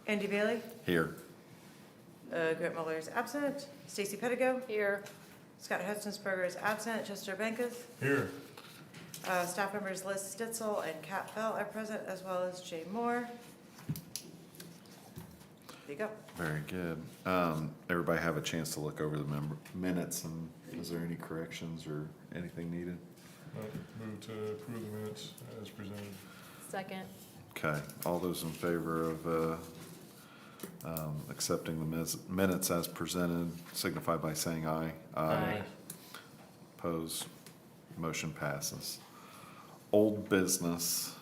Andy Bailey, Here. Grant Muller is absent, Stacy Pettigo, Here. Scott Hutchinsberger is absent, Chester Benkus, Here. staff members Liz Stitzel and Kat Bell are present, as well as Jay Moore. There you go. Very good. Everybody have a chance to look over the minutes, and is there any corrections or anything needed? Move to approve the minutes as presented. Second. Okay, all those in favor of accepting the minutes as presented signify by saying aye. Aye. Opposed, motion passes. Old business,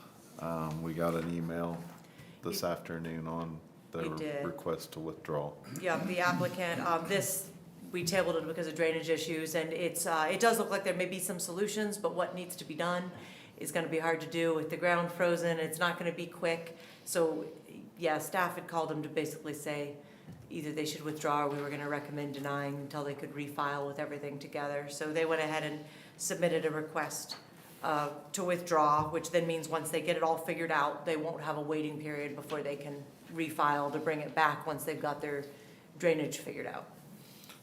we got an email this afternoon on the We did. request to withdraw. Yeah, the applicant, we tabled it because of drainage issues, and it does look like there may be some solutions, but what needs to be done is gonna be hard to do with the ground frozen. It's not gonna be quick. So, yeah, staff had called them to basically say either they should withdraw or we were gonna recommend denying until they could refile with everything together. So they went ahead and submitted a request to withdraw, which then means once they get it all figured out, they won't have a waiting period before they can refile to bring it back once they've got their drainage figured out.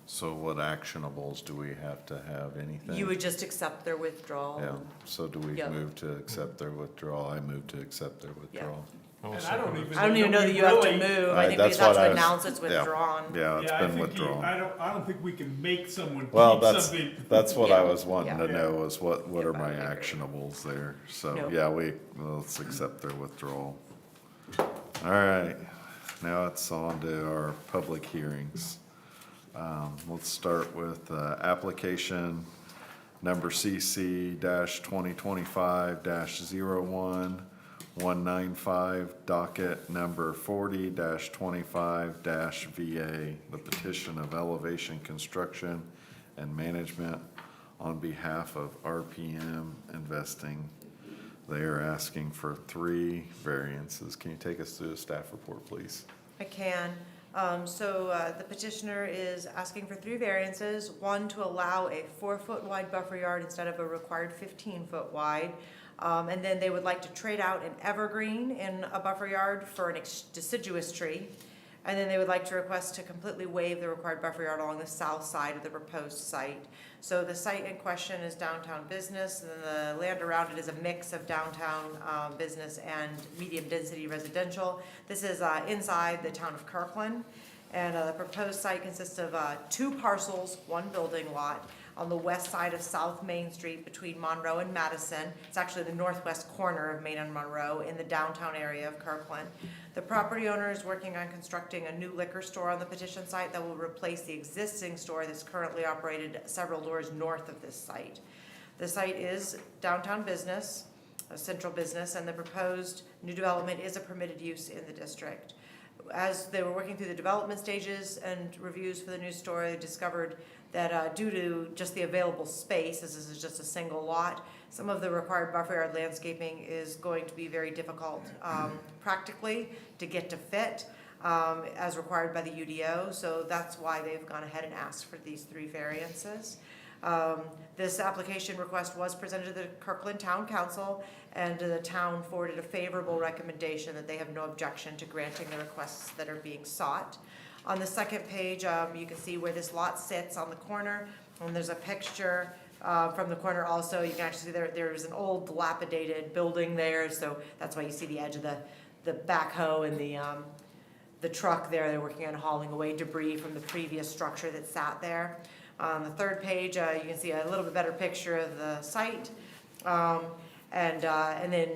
So what actionables do we have to have, anything? You would just accept their withdrawal. Yeah, so do we Yep. move to accept their withdrawal? I move to accept their withdrawal. I'll And I don't second it. I don't even know that you have to move. I think we That's just have what to I was- announce it's yeah. withdrawn. Yeah, it's Yeah, I been think withdrawn. I don't think we can make someone Well, keep that's, something. that's what Yeah. I was wanting to Yeah. know, is what Yeah, are I my would agree. actionables there? So, Nope. yeah, let's accept their withdrawal. All right, now it's on to our public hearings. Let's start with, application number CC 2025-01-195, docket number 40-25-VA, the petition of Elevation Construction and Management on behalf of RPM Investing. They are asking for 3 variances. Can you take us through the staff report, please? I can. The petitioner is asking for 3 variances. One, to allow a 4-foot wide buffer yard instead of a required 15-foot wide. And then they would like to trade out an evergreen in a buffer yard for an deciduous tree. And then they would like to request to completely waive the required buffer yard along the south side of the proposed site. So the site in question is downtown business, and then the land around it is a mix of downtown business and medium-density residential. This is inside the town of Kirkland, and the proposed site consists of 2 parcels, 1 building lot, on the west side of South Main Street between Monroe and Madison. It's actually the northwest corner of Main and Monroe in the downtown area of Kirkland. The property owner is working on constructing a new liquor store on the petition site that will replace the existing store that's currently operated several doors north of this site. The site is downtown business, a central business, and the proposed new development is a permitted use in the district. As they were working through the development stages and reviews for the new store, they discovered that due to just the available space, this is just a single lot, some of the required buffer yard landscaping is going to be very difficult practically to get to fit as required by the UDO. So that's why they've gone ahead and asked for these 3 variances. This application request was presented to the Kirkland Town Council, and the town forwarded a favorable recommendation that they have no objection to granting the requests that are being sought. On the second page, you can see where this lot sits on the corner, and there's a picture from the corner also. You can actually see there's an old dilapidated building there, so that's why you see the edge of the backhoe and the truck there. They're working on hauling away debris from the previous structure that sat there. On the third page, you can see a little bit better picture of the site, and then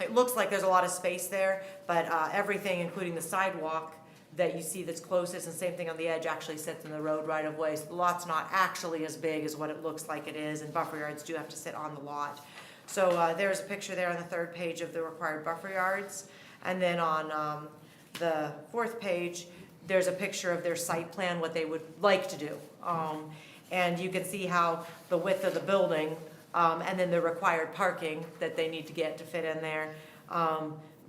it looks like there's a lot of space there, but everything, including the sidewalk that you see that's closest, and same thing on the edge, actually sits in the road right of way. So the lot's not actually as big as what it looks like it is, and buffer yards do have to sit on the lot. So there's a picture there on the third page of the required buffer yards, and then on the 4th page, there's a picture of their site plan, what they would like to do. And you can see how the width of the building and then the required parking that they need to get to fit in there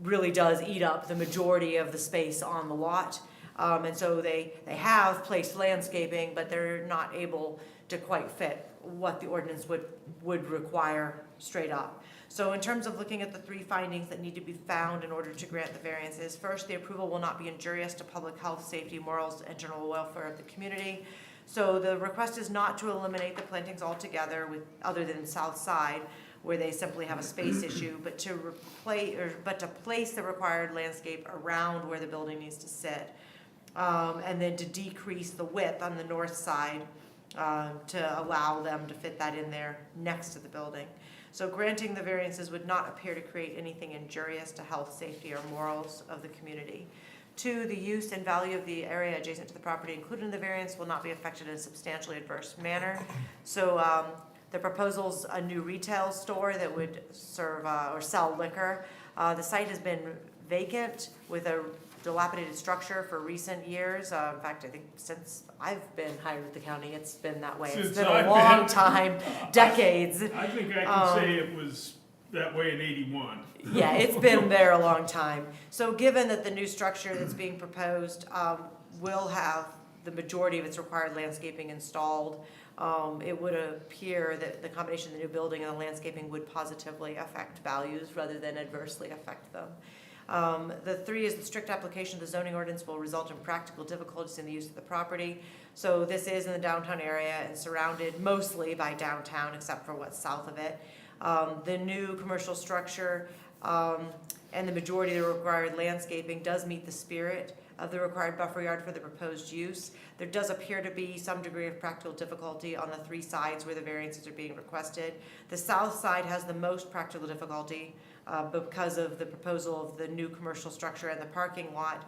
really does eat up the majority of the space on the lot. And so they have placed landscaping, but they're not able to quite fit what the ordinance would require straight up. So in terms of looking at the three findings that need to be found in order to grant the variances, first, the approval will not be injurious to public health, safety, morals, and general welfare of the community. So the request is not to eliminate the plantings altogether other than south side, where they simply have a space issue, but to place the required landscape around where the building needs to sit. And then to decrease the width on the north side, to allow them to fit that in there next to the building. So granting the variances would not appear to create anything injurious to health, safety, or morals of the community. 2, the use and value of the area adjacent to the property included in the variance will not be affected in a substantially adverse manner. So the proposal's a new retail store that would serve or sell liquor. The site has been vacant with a dilapidated structure for recent years. In fact, I think since I've been hired with the county, it's been that way. It's Since been I've a long been- time, decades. I think I can say it was that way in 81. Yeah, it's been there a long time. So given that the new structure that's being proposed will have the majority of its required landscaping installed, it would appear that the combination of the new building and the landscaping would positively affect values rather than adversely affect them. The 3 is the strict application of the zoning ordinance will result in practical difficulties in the use of the property. So this is in the downtown area and surrounded mostly by downtown, except for what's south of it. The new commercial structure and the majority of the required landscaping does meet the spirit of the required buffer yard for the proposed use. There does appear to be some degree of practical difficulty on the 3 sides where the variances are being requested. The south side has the most practical difficulty because of the proposal of the new commercial structure, and the parking lot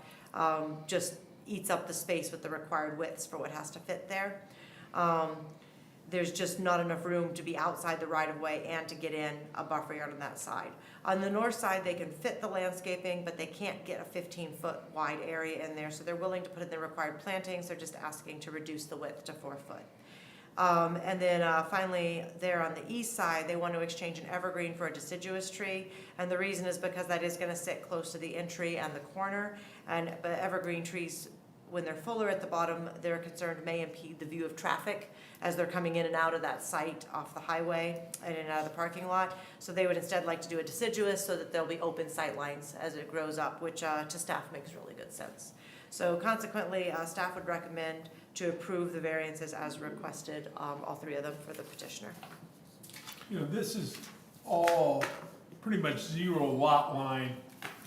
just eats up the space with the required widths for what has to fit there. There's just not enough room to be outside the right-of-way and to get in a buffer yard on that side. On the north side, they can fit the landscaping, but they can't get a 15-foot wide area in there, so they're willing to put in the required plantings. They're just asking to reduce the width to 4 foot. And then finally, there on the east side, they want to exchange an evergreen for a deciduous tree. And the reason is because that is going to sit close to the entry and the corner. But evergreen trees, when they're fuller at the bottom, they're concerned may impede the view of traffic as they're coming in and out of that site off the highway and in and out of the parking lot. So they would instead like to do a deciduous so that there'll be open sight lines as it grows up, which to staff makes really good sense. So consequently, staff would recommend to approve the variances as requested, all 3 of them for the petitioner. You know, this is all pretty much zero lot line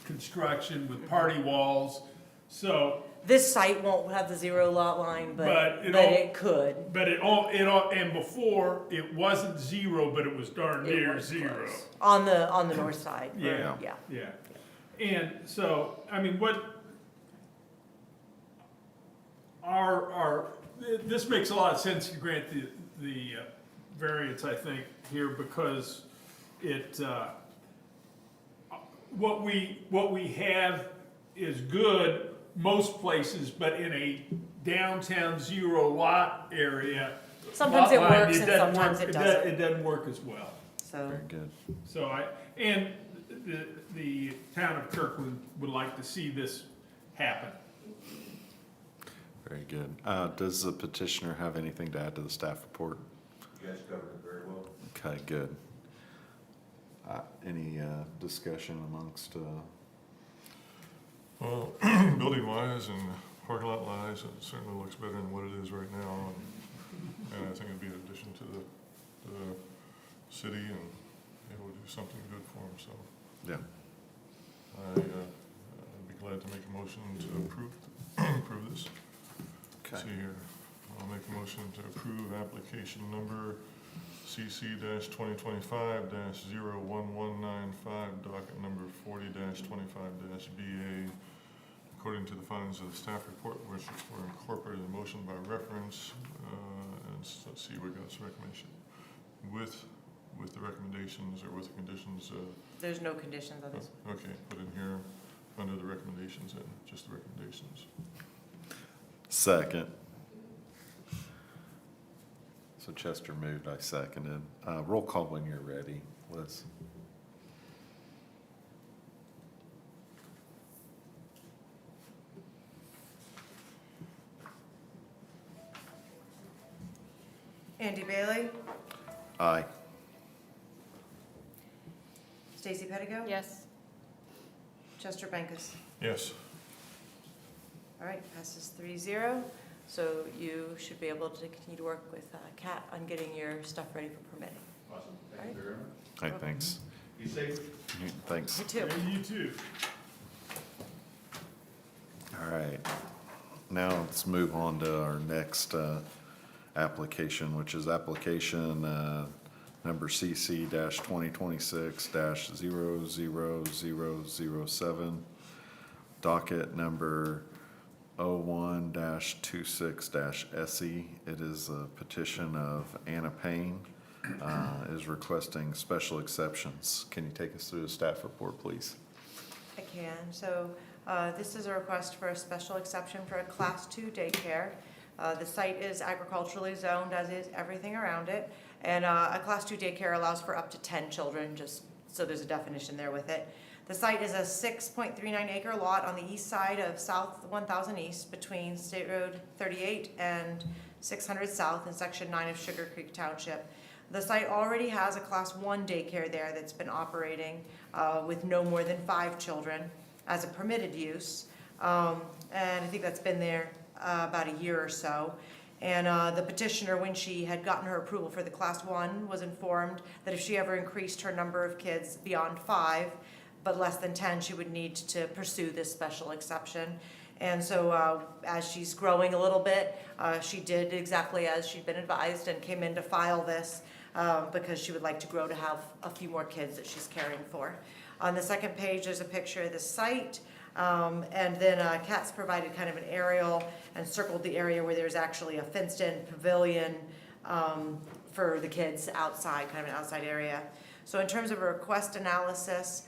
construction with party walls. So, This site won't have the 0 lot line, but But it could. but and before it wasn't 0, but it was darn It near was 0. close. On the north side. Yeah. Yeah. Yeah. And so, I mean, this makes a lot of sense to grant the variance, I think, here, because it, what we have is good most places, but in a downtown 0 lot area. Sometimes it lot line, works and doesn't sometimes work- it doesn't. It doesn't work as well. So, Very good. So the town of Kirkland would like to see this happen. Very good. Does the petitioner have anything to add to the staff report? You guys covered it very well. Okay, good. Any discussion amongst, Well, building wise and parking lot wise, it certainly looks better than what it is right now. And I think it'd be an addition to the city and able to do something good for them, so yeah, I'd be glad to make a motion to approve this. okay. See here, I'll make a motion to approve application number CC-2025-01195, docket number 40-25-BA, according to the findings of the staff report, which were incorporated in the motion by reference, and let's see, we got this recommendation. With the recommendations or with the conditions, there's no conditions on this. okay, put in here under the recommendations and just the recommendations. Second. So Chester moved, I seconded. Roll call when you're ready, Liz. Andy Bailey, Aye. Stacy Pettigo? Yes. Chester Bankus? Yes. All right, passes 3-0. So you should be able to continue to work with Kat on getting your stuff ready for permitting. Awesome, thank you very much. Hey, thanks. Be safe. Thanks. You too. And you too. All right. Now let's move on to our next application, which is application number CC 2026 00007, docket number 01-26-SE. It is a petition of Anna Payne, is requesting special exceptions. Can you take us through the staff report, please? I can. So this is a request for a special exception for a Class 2 daycare. The site is agriculturally zoned, as is everything around it. And a Class 2 daycare allows for up to 10 children, just so there's a definition there with it. The site is a 6.39 acre lot on the east side of South 1000 East between State Road 38 and 600 South in Section 9 of Sugar Creek Township. The site already has a Class 1 daycare there that's been operating with no more than 5 children as a permitted use. And I think that's been there about a year or so. And the petitioner, when she had gotten her approval for the Class 1, was informed that if she ever increased her number of kids beyond 5, but less than 10, she would need to pursue this special exception. And so as she's growing a little bit, she did exactly as she'd been advised and came in to file this because she would like to grow to have a few more kids that she's caring for. On the second page, there's a picture of the site. And then Kat's provided kind of an aerial and circled the area where there's actually a fenced-in pavilion for the kids outside, kind of an outside area. So in terms of a request analysis,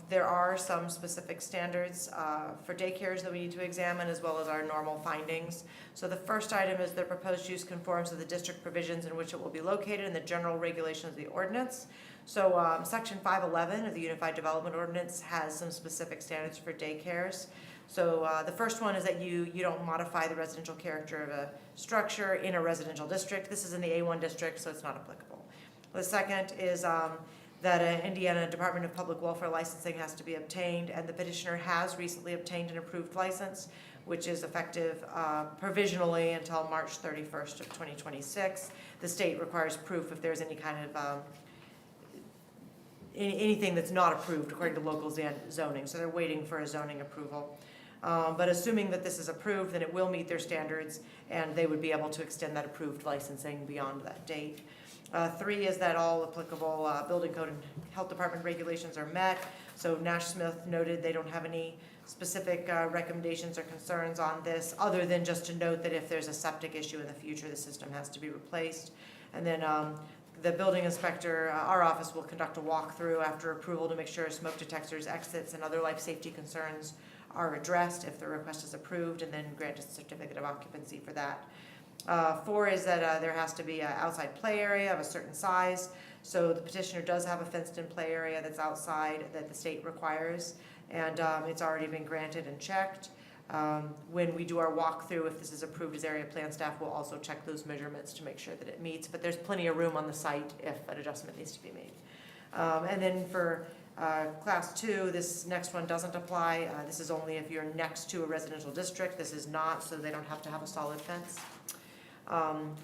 there are some specific standards for daycares that we need to examine, as well as our normal findings. So the first item is the proposed use conforms to the district provisions in which it will be located and the general regulations of the ordinance. So Section 511 of the Unified Development Ordinance has some specific standards for daycares. So the first one is that you don't modify the residential character of a structure in a residential district. This is in the A1 district, so it's not applicable. The second is that an Indiana Department of Public Welfare licensing has to be obtained, and the petitioner has recently obtained an approved license, which is effective provisionally until March 31st of 2026. The state requires proof if there's any kind of anything that's not approved according to local zoning, so they're waiting for a zoning approval. But assuming that this is approved, then it will meet their standards, and they would be able to extend that approved licensing beyond that date. 3 is that all applicable building code and health department regulations are met. So Nash Smith noted they don't have any specific recommendations or concerns on this, other than just to note that if there's a septic issue in the future, the system has to be replaced. And then the building inspector, our office will conduct a walkthrough after approval to make sure smoke detectors, exits, and other life safety concerns are addressed if the request is approved, and then grant a certificate of occupancy for that. 4 is that there has to be an outside play area of a certain size. So the petitioner does have a fenced-in play area that's outside that the state requires, and it's already been granted and checked. When we do our walkthrough, if this is approved as area plan staff, we'll also check those measurements to make sure that it meets, but there's plenty of room on the site if an adjustment needs to be made. And then for Class 2, this next one doesn't apply. This is only if you're next to a residential district. This is not, so they don't have to have a solid fence.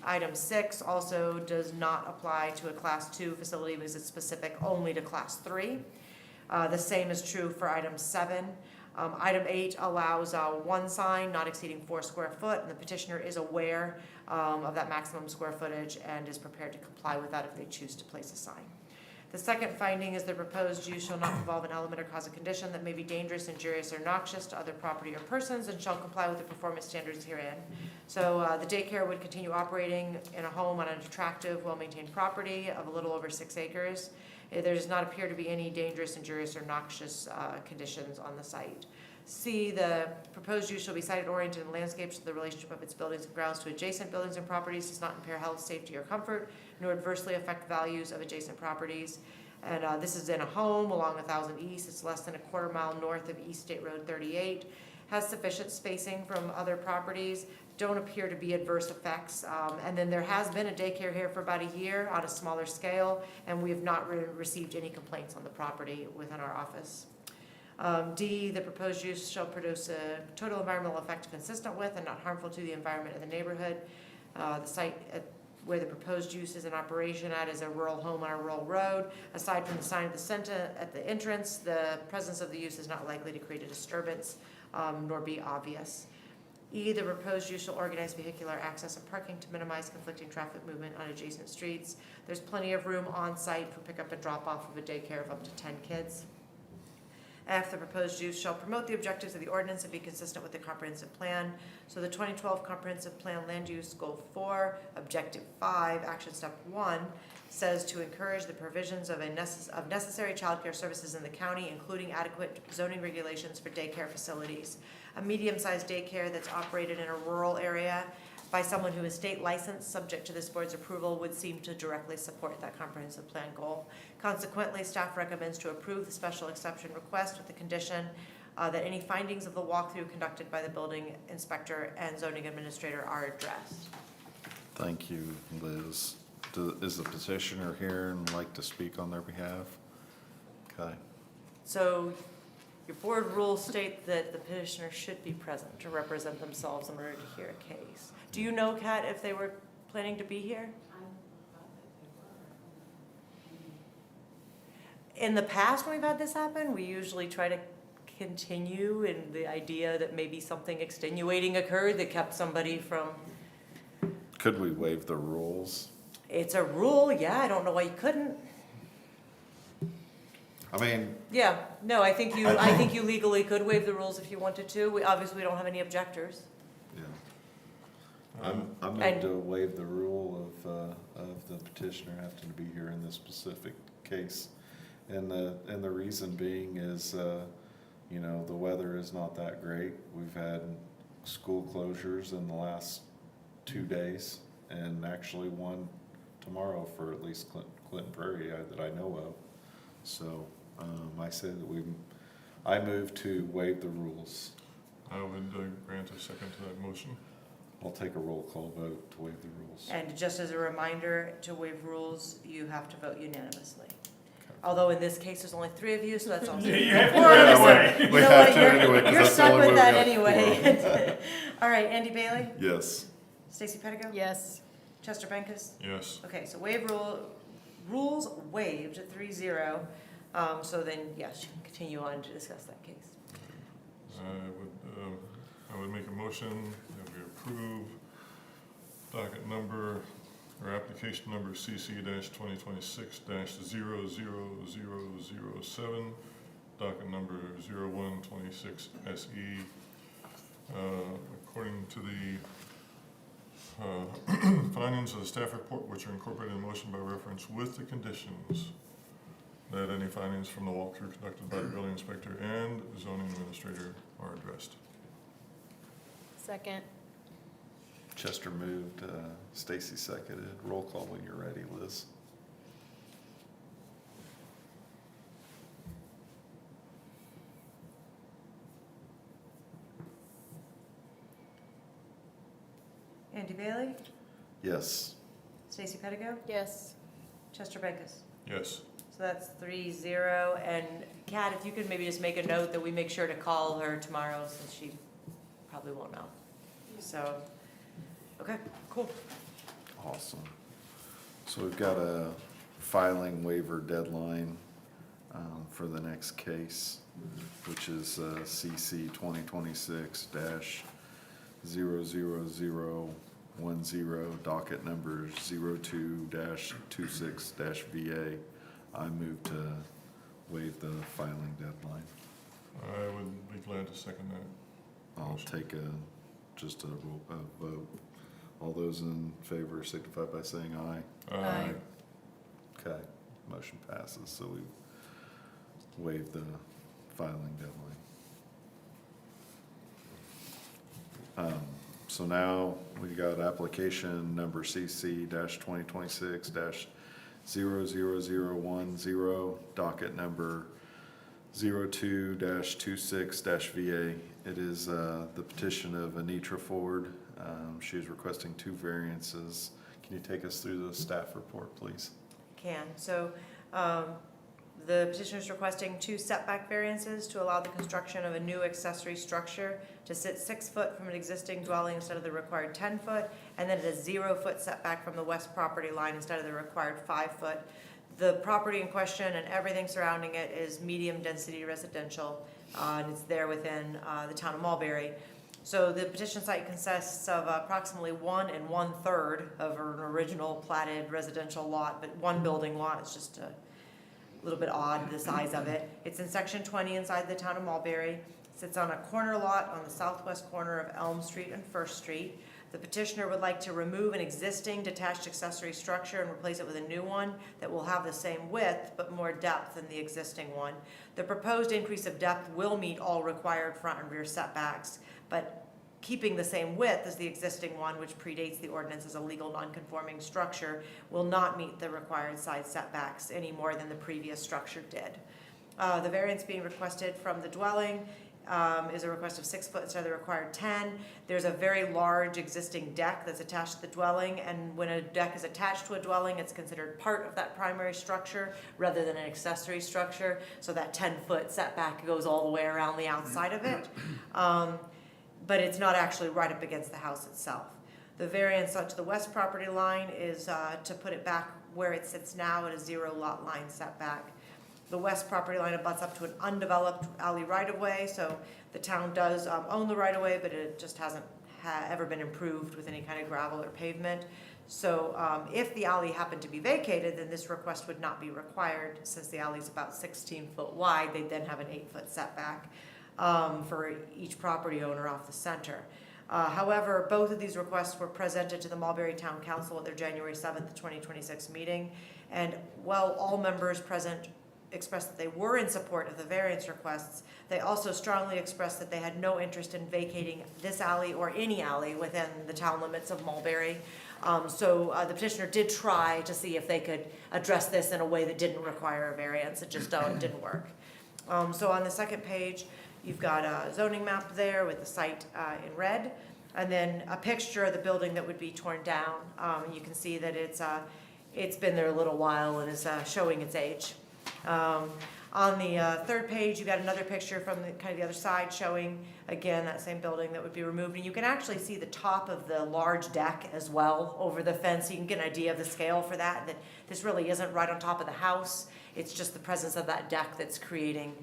Item 6 also does not apply to a Class 2 facility because it's specific only to Class 3. The same is true for item 7. Item 8 allows one sign not exceeding 4 square foot, and the petitioner is aware of that maximum square footage and is prepared to comply with that if they choose to place a sign. The second finding is the proposed use shall not involve an element or cause a condition that may be dangerous, injurious, or noxious to other property or persons, and shall comply with the performance standards herein. So the daycare would continue operating in a home on an attractive, well-maintained property of a little over 6 acres. There does not appear to be any dangerous, injurious, or noxious conditions on the site. C, the proposed use shall be site oriented and landscaped so the relationship of its buildings and grounds to adjacent buildings and properties does not impair health, safety, or comfort, nor adversely affect values of adjacent properties. And this is in a home along 1000 East. It's less than a quarter mile north of East State Road 38. Has sufficient spacing from other properties don't appear to be adverse effects. And then there has been a daycare here for about a year on a smaller scale, and we have not received any complaints on the property within our office. D, the proposed use shall produce a total environmental effect consistent with and not harmful to the environment of the neighborhood. The site where the proposed use is in operation at is a rural home on a rural road. Aside from the sign of the center at the entrance, the presence of the use is not likely to create a disturbance nor be obvious. E, the proposed use shall organize vehicular access and parking to minimize conflicting traffic movement on adjacent streets. There's plenty of room on site for pickup and drop off of a daycare of up to 10 kids. F, the proposed use shall promote the objectives of the ordinance and be consistent with the comprehensive plan. So the 2012 comprehensive plan land use goal 4, objective 5, action step 1 says to encourage the provisions of necessary childcare services in the county, including adequate zoning regulations for daycare facilities. A medium-sized daycare that's operated in a rural area by someone who is state licensed, subject to this board's approval, would seem to directly support that comprehensive plan goal. Consequently, staff recommends to approve the special exception request with the condition that any findings of the walkthrough conducted by the building inspector and zoning administrator are addressed. Thank you, Liz. Is the petitioner here and like to speak on their behalf? Okay. So your board rules state that the petitioner should be present to represent themselves in order to hear a case. Do you know, Kat, if they were planning to be here? In the past, when we've had this happen, we usually try to continue in the idea that maybe something extenuating occurred that kept somebody from. Could we waive the rules? It's a rule, yeah, I don't know why you couldn't. I mean, Yeah, no, I think you legally could waive the rules if you wanted to. We obviously don't have any objectors. yeah. I'm And- going to waive the rule of the petitioner having to be here in this specific case. And the reason being is, you know, the weather is not that great. We've had school closures in the last 2 days, and actually one tomorrow for at least Clinton Prairie that I know of. So I say that I move to waive the rules. I would grant a second to that motion. I'll take a roll call vote to waive the rules. And just as a reminder, to waive rules, you have to vote unanimously. Although in this case, there's only 3 of you, so that's also. You have to Or vote is anyway. it- We you know have what, to you're- anyway, 'cause You're that's the stuck only with way we that got anyway. All right, Andy Bailey, Yes. Stacy Pettigo? Yes. Chester Bankus? Yes. Okay, so rules waived at 3-0. So then, yes, you can continue on to discuss that case. I would make a motion that we approve docket number, or application number CC-2026-00007, docket number 0126SE. According to the findings of the staff report, which are incorporated in motion by reference with the conditions that any findings from the walkthrough conducted by the building inspector and zoning administrator are addressed. Second. Chester moved, Stacy seconded. Roll call when you're ready, Liz. Andy Bailey? Yes. Stacy Pettigo? Yes. Chester Bankus? Yes. So that's 3-0. And Kat, if you could maybe just make a note that we make sure to call her tomorrow, since she probably won't know. So, okay, cool. Awesome. So we've got a filing waiver deadline for the next case, which is CC 2026-00010, docket number 02-26-VA. I move to waive the filing deadline. I would be glad to second that. I'll take just a vote. All those in favor signify by saying aye. Aye. Okay, motion passes, so we waived the filing deadline. So now we got application number CC-2026-00010, docket number 02-26-VA. It is the petition of Anitra Ford. She is requesting 2 variances. Can you take us through the staff report, please? Can. So the petitioner is requesting 2 setback variances to allow the construction of a new accessory structure to sit 6 foot from an existing dwelling instead of the required 10 foot, and then at a 0 foot setback from the west property line instead of the required 5 foot. The property in question and everything surrounding it is medium density residential, and it's there within the town of Mulberry. So the petition site consists of approximately 1 1/3 of an original platted residential lot, but one building lot. It's just a little bit odd, the size of it. It's in section 20 inside the town of Mulberry. Sits on a corner lot on the southwest corner of Elm Street and First Street. The petitioner would like to remove an existing detached accessory structure and replace it with a new one that will have the same width but more depth than the existing one. The proposed increase of depth will meet all required front and rear setbacks, but keeping the same width as the existing one, which predates the ordinance as a legal non-conforming structure, will not meet the required side setbacks any more than the previous structure did. The variance being requested from the dwelling is a request of 6 foot instead of the required 10. There's a very large existing deck that's attached to the dwelling, and when a deck is attached to a dwelling, it's considered part of that primary structure rather than an accessory structure, so that 10-foot setback goes all the way around the outside of it. But it's not actually right up against the house itself. The variance onto the west property line is to put it back where it sits now at a 0 lot line setback. The west property line abuts up to an undeveloped alley right-of-way, so the town does own the right-of-way, but it just hasn't ever been improved with any kind of gravel or pavement. So if the alley happened to be vacated, then this request would not be required. Since the alley is about 16 foot wide, they'd then have an 8-foot setback for each property owner off the center. However, both of these requests were presented to the Mulberry Town Council at their January 7th, 2026 meeting. And while all members present expressed that they were in support of the variance requests, they also strongly expressed that they had no interest in vacating this alley or any alley within the town limits of Mulberry. So the petitioner did try to see if they could address this in a way that didn't require a variance. It just didn't work. So on the second page, you've got a zoning map there with the site in red, and then a picture of the building that would be torn down. You can see that it's been there a little while and is showing its age. On the third page, you got another picture from the kind of the other side showing, again, that same building that would be removed. And you can actually see the top of the large deck as well over the fence. So you can get an idea of the scale for that, that this really isn't right on top of the house. It's just the presence of that deck that's creating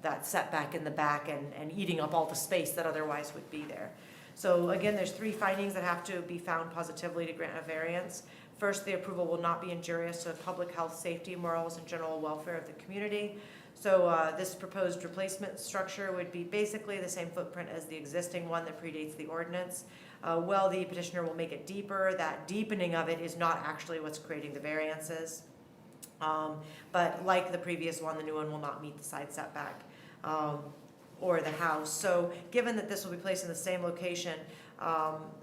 that setback in the back and eating up all the space that otherwise would be there. So again, there's 3 findings that have to be found positively to grant a variance. First, the approval will not be injurious to the public health, safety, morals, and general welfare of the community. So this proposed replacement structure would be basically the same footprint as the existing one that predates the ordinance. Well, the petitioner will make it deeper. That deepening of it is not actually what's creating the variances. But like the previous one, the new one will not meet the side setback or the house. So given that this will be placed in the same location,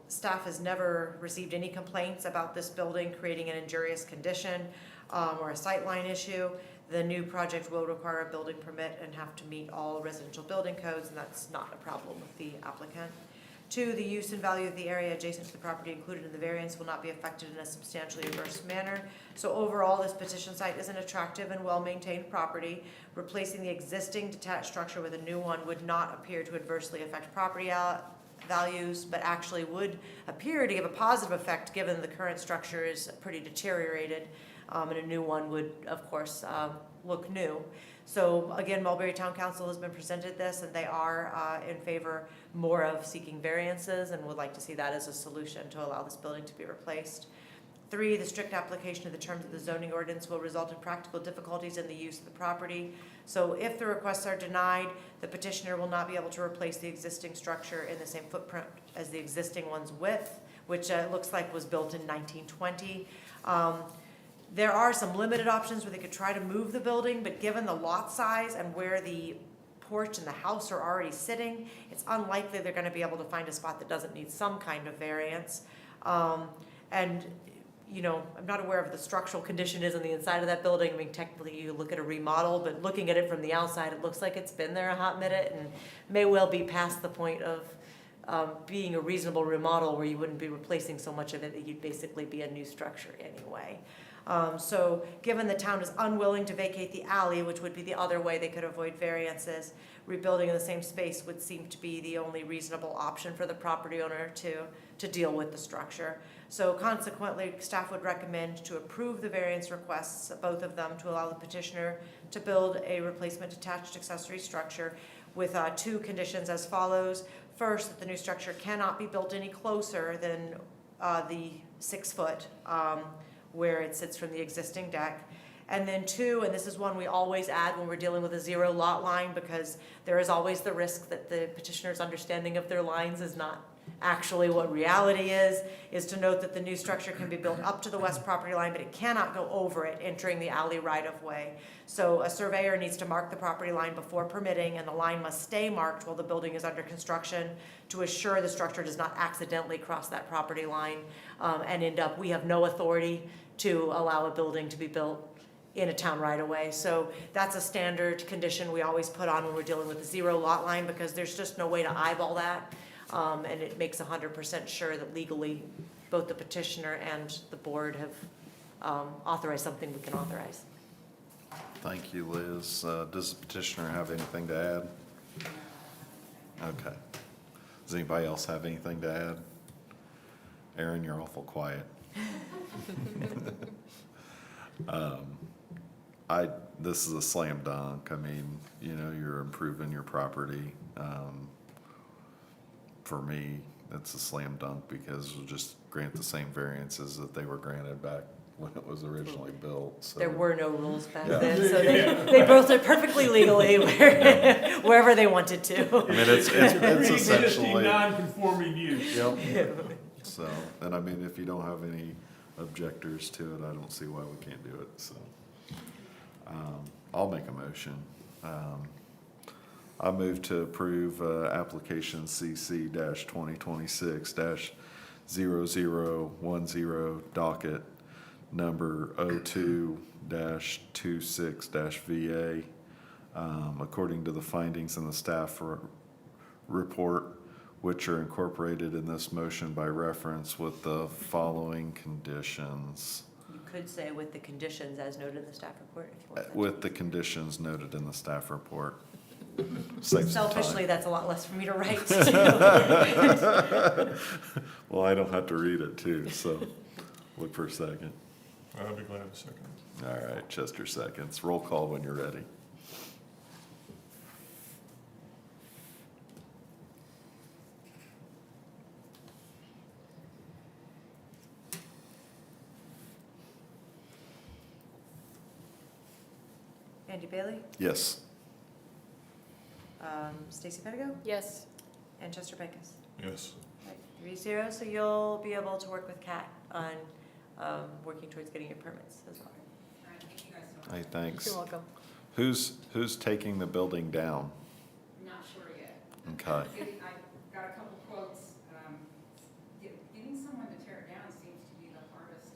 staff has never received any complaints about this building creating an injurious condition or a sightline issue. The new project will require a building permit and have to meet all residential building codes, and that's not a problem with the applicant. 2, the use and value of the area adjacent to the property included in the variance will not be affected in a substantially adverse manner. So overall, this petition site is an attractive and well-maintained property. Replacing the existing detached structure with a new one would not appear to adversely affect property values, but actually would appear to give a positive effect given the current structure is pretty deteriorated, and a new one would, of course, look new. So again, Mulberry Town Council has been presented this, and they are in favor more of seeking variances and would like to see that as a solution to allow this building to be replaced. 3, the strict application of the terms of the zoning ordinance will result in practical difficulties in the use of the property. So if the requests are denied, the petitioner will not be able to replace the existing structure in the same footprint as the existing one's width, which looks like was built in 1920. There are some limited options where they could try to move the building, but given the lot size and where the porch and the house are already sitting, it's unlikely they're going to be able to find a spot that doesn't need some kind of variance. And you know, I'm not aware of the structural condition is on the inside of that building. I mean, technically you look at a remodel, but looking at it from the outside, it looks like it's been there a hot minute and may well be past the point of being a reasonable remodel where you wouldn't be replacing so much of it that you'd basically be a new structure anyway. So given the town is unwilling to vacate the alley, which would be the other way they could avoid variances, rebuilding in the same space would seem to be the only reasonable option for the property owner to deal with the structure. So consequently, staff would recommend to approve the variance requests, both of them, to allow the petitioner to build a replacement detached accessory structure with 2 conditions as follows. First, that the new structure cannot be built any closer than the 6 foot where it sits from the existing deck. And then 2, and this is one we always add when we're dealing with a 0 lot line, because there is always the risk that the petitioner's understanding of their lines is not actually what reality is to note that the new structure can be built up to the west property line, but it cannot go over it, entering the alley right of way. So a surveyor needs to mark the property line before permitting, and the line must stay marked while the building is under construction to assure the structure does not accidentally cross that property line and end up, we have no authority to allow a building to be built in a town right away. So that's a standard condition we always put on when we're dealing with a 0 lot line, because there's just no way to eyeball that. And it makes 100% sure that legally both the petitioner and the board have authorized something we can authorize. Thank you, Liz. Does the petitioner have anything to add? Okay. Does anybody else have anything to add? Aaron, you're awful quiet. This is a slam dunk. I mean, you know, you're improving your property. For me, it's a slam dunk because we'll just grant the same variances that they were granted back when it was originally built, so. There were no rules back Yeah. then, so they built it perfectly legally wherever they wanted to. I mean, it's Pre-existing essentially. non-conforming use. Yep. So, and I mean, if you don't have any objectors to it, I don't see why we can't do it, so. I'll make a motion. I move to approve, application CC 2026-0010 docket number 02-26-VA, according to the findings in the staff report, which are incorporated in this motion by reference with the following conditions. You could say with the conditions as noted in the staff report if you want that. With the conditions noted in the staff report. Saves some time. Selfishly, that's a lot less for me to write too. Well, I don't have to read it too, so look for a second. I'd be glad to second. All right, Chester seconds. Roll call when you're ready. Andy Bailey, Yes. Stacy Pedigo, Yes. and Chester Backus. Yes. Right, 3-0, so you'll be able to work with Kat on working towards getting your permits as well. All right, thank you guys so much. Hey, thanks. You're welcome. Who's taking the building down? Not sure yet. Okay. I got a couple quotes. Getting someone to tear it down seems to be the hardest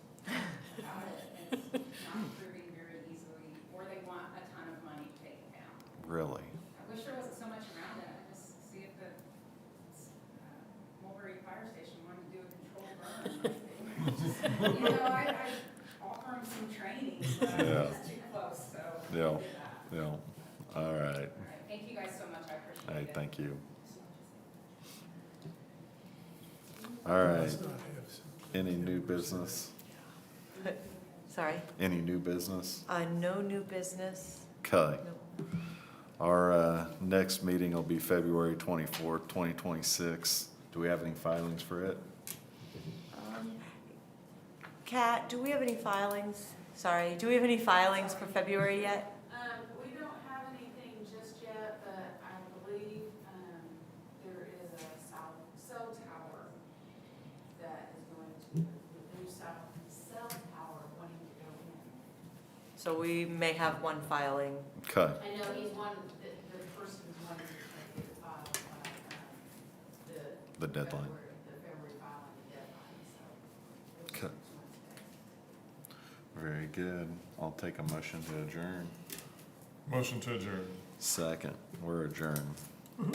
about it. It's not improving very easily, or they want a ton of money to take it down. Really? I wish there wasn't so much around it. I just see if the Mulberry Fire Station wanted to do a controlled burn. You know, I offer them some training, but I'm Yeah. just too close, so. Yeah. we'll do that. Yeah. All right. All right, thank you guys so much. I appreciate Hey, it. thank you. All right. Let's not have some- Any new business? Sorry, Any new business? no new business. Okay. No. Our next meeting will be February 24th, 2026. Do we have any filings for it? Kat, do we have any filings? Sorry, do we have any filings for February yet? We don't have anything just yet, but I believe, there is a cell tower that is going to, the new cell tower wanting to go in. So we may have one filing. Okay. I know he's the person's wanting to try to get filed by, The deadline. The February filing deadline, so. Okay. Very good. I'll take a motion to adjourn. Motion to adjourn. Second, we're adjourned.